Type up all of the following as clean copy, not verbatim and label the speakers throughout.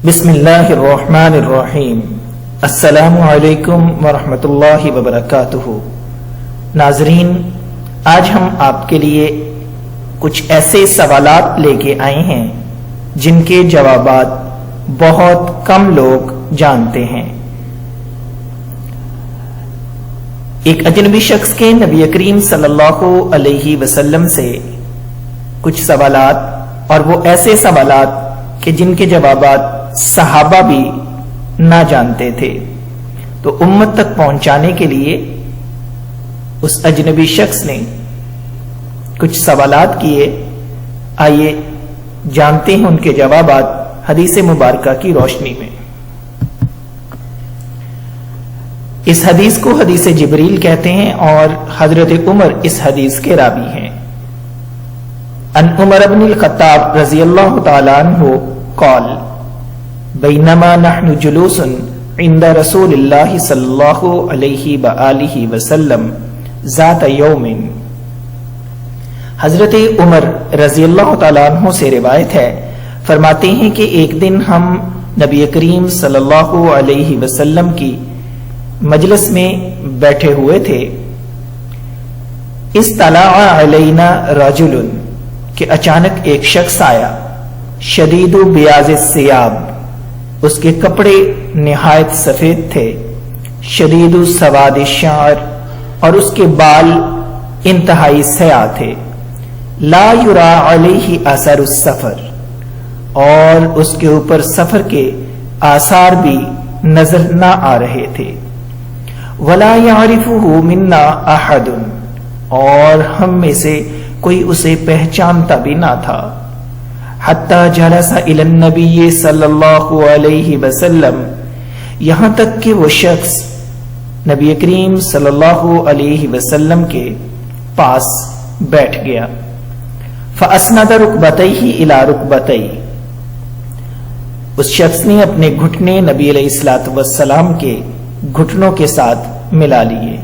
Speaker 1: بسم اللہ الرحمن الرحیم۔ السلام علیکم ورحمۃ اللہ وبرکاتہ۔ ناظرین، آج ہم آپ کے لیے کچھ ایسے سوالات لے کے آئے ہیں جن کے جوابات بہت کم لوگ جانتے ہیں۔ ایک اجنبی شخص کے نبی کریم صلی اللہ علیہ وسلم سے کچھ سوالات، اور وہ ایسے سوالات کہ جن کے جوابات صحابہ بھی نہ جانتے تھے، تو امت تک پہنچانے کے لیے اس اجنبی شخص نے کچھ سوالات کیے۔ آئیے جانتے ہیں ان کے جوابات حدیث مبارکہ کی روشنی میں۔ اس حدیث کو حدیث جبریل کہتے ہیں اور حضرت عمر اس حدیث کے راوی ہیں۔ ان عمر بن الخطاب رضی اللہ تعالی عنہ قال بینما نحن جلوس عند رسول اللہ صلی اللہ علیہ وآلہ وسلم ذات یوم۔ حضرت عمر رضی اللہ تعالی عنہ سے روایت ہے، فرماتے ہیں کہ ایک دن ہم نبی کریم صلی اللہ علیہ وسلم کی مجلس میں بیٹھے ہوئے تھے۔ اطلع علینا رجل، کہ اچانک ایک شخص آیا، شدید بیاض الثیاب، اس کے کپڑے نہایت سفید تھے، شدید سواد الشعر، اور اس کے بال انتہائی سیاہ تھے، لا یرا علیہ اثر السفر، اور اس کے اوپر سفر کے آثار بھی نظر نہ آ رہے تھے، ولا یعرفہ منا احد، اور ہم میں سے کوئی اسے پہچانتا بھی نہ تھا، حتی جلس الی النبی صلی اللہ علیہ وسلم، یہاں تک کہ وہ شخص نبی کریم صلی اللہ علیہ وسلم کے پاس بیٹھ گیا، فاسند رکبتیہ الی رکبتیہ، اس شخص نے اپنے گھٹنے نبی علیہ الصلوۃ والسلام کے گھٹنوں کے ساتھ ملا لیے۔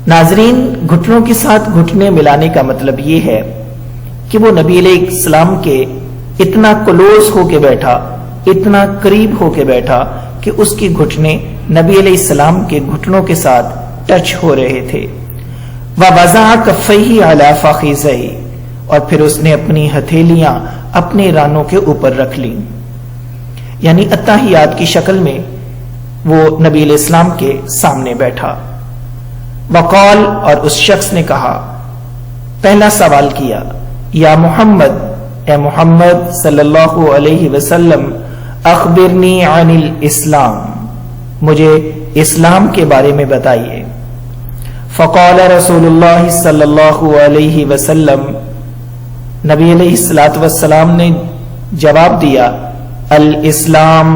Speaker 1: ناظرین، گھٹنوں کے ساتھ گھٹنے ملانے کا مطلب یہ ہے کہ وہ نبی علیہ السلام کے اتنا کلوز ہو کے بیٹھا، اتنا قریب ہو کے بیٹھا کہ اس کی گھٹنے نبی علیہ السلام کے گھٹنوں کے ساتھ ٹچ ہو رہے تھے۔ وَوَضَعَ كَفَّيْهِ عَلَى فَخِذَيْهِ، اور پھر اس نے اپنی ہتھیلیاں اپنے رانوں کے اوپر رکھ لیں، یعنی اتحیات کی شکل میں وہ نبی علیہ السلام کے سامنے بیٹھا۔ وقال، اور اس شخص نے کہا، پہلا سوال کیا، یا محمد، اے محمد صلی اللہ علیہ وسلم، اخبرنی عن الاسلام، مجھے اسلام کے بارے میں بتائیے۔ فقال رسول اللہ صلی اللہ علیہ وسلم، نبی علیہ الصلوۃ والسلام نے جواب دیا، الاسلام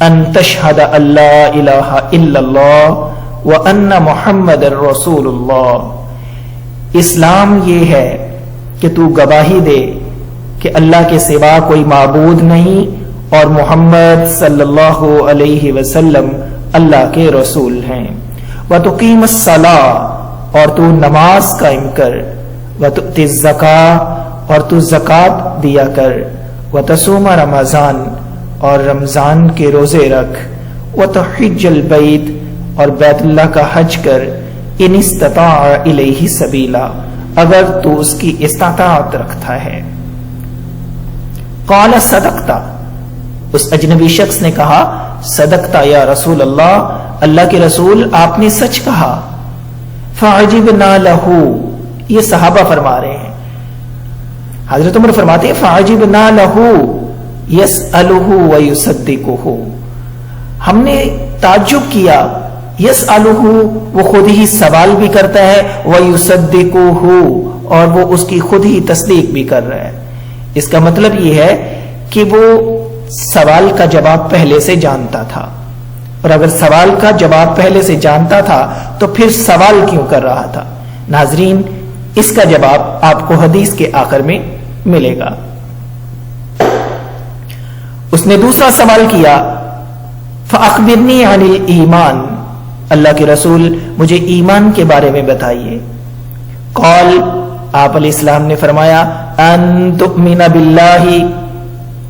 Speaker 1: ان تشہد ان لا الہ الا اللہ وان محمد رسول اللہ، اسلام یہ ہے کہ تو گواہی دے کہ اللہ کے سوا کوئی معبود نہیں اور محمد صلی اللہ علیہ وسلم اللہ کے رسول ہیں، وتقیم الصلاۃ، اور تو نماز قائم کر، وتؤتی الزکاۃ، اور تو زکوٰۃ دیا کر، وتصوم رمضان، اور رمضان کے روزے رکھ، وتحج البیت، اور بیت اللہ کا حج کر، ان استطاع الیہ سبیلا، اگر تو اس کی استطاعت رکھتا ہے۔ قال صدقت، اس اجنبی شخص نے کہا، صدقت یا رسول اللہ، اللہ کے رسول آپ نے سچ کہا۔ فعجبنا لہ، یہ صحابہ فرما رہے ہیں، حضرت عمر فرماتے ہیں فعجبنا لہ یسألہ ویصدقہ، ہم نے تعجب کیا، یسألہ، وہ خود ہی سوال بھی کرتا ہے، ویصدقہ، اور وہ اس کی خود ہی تصدیق بھی کر رہا ہے۔ اس کا مطلب یہ ہے کہ وہ سوال کا جواب پہلے سے جانتا تھا، اور اگر سوال کا جواب پہلے سے جانتا تھا تو پھر سوال کیوں کر رہا تھا؟ ناظرین، اس کا جواب آپ کو حدیث کے آخر میں ملے گا۔ اس نے دوسرا سوال کیا، فأخبرنی عن الایمان، اللہ کے رسول مجھے ایمان کے بارے میں بتائیے۔ قال، آپ علیہ السلام نے فرمایا، ان تؤمن باللہ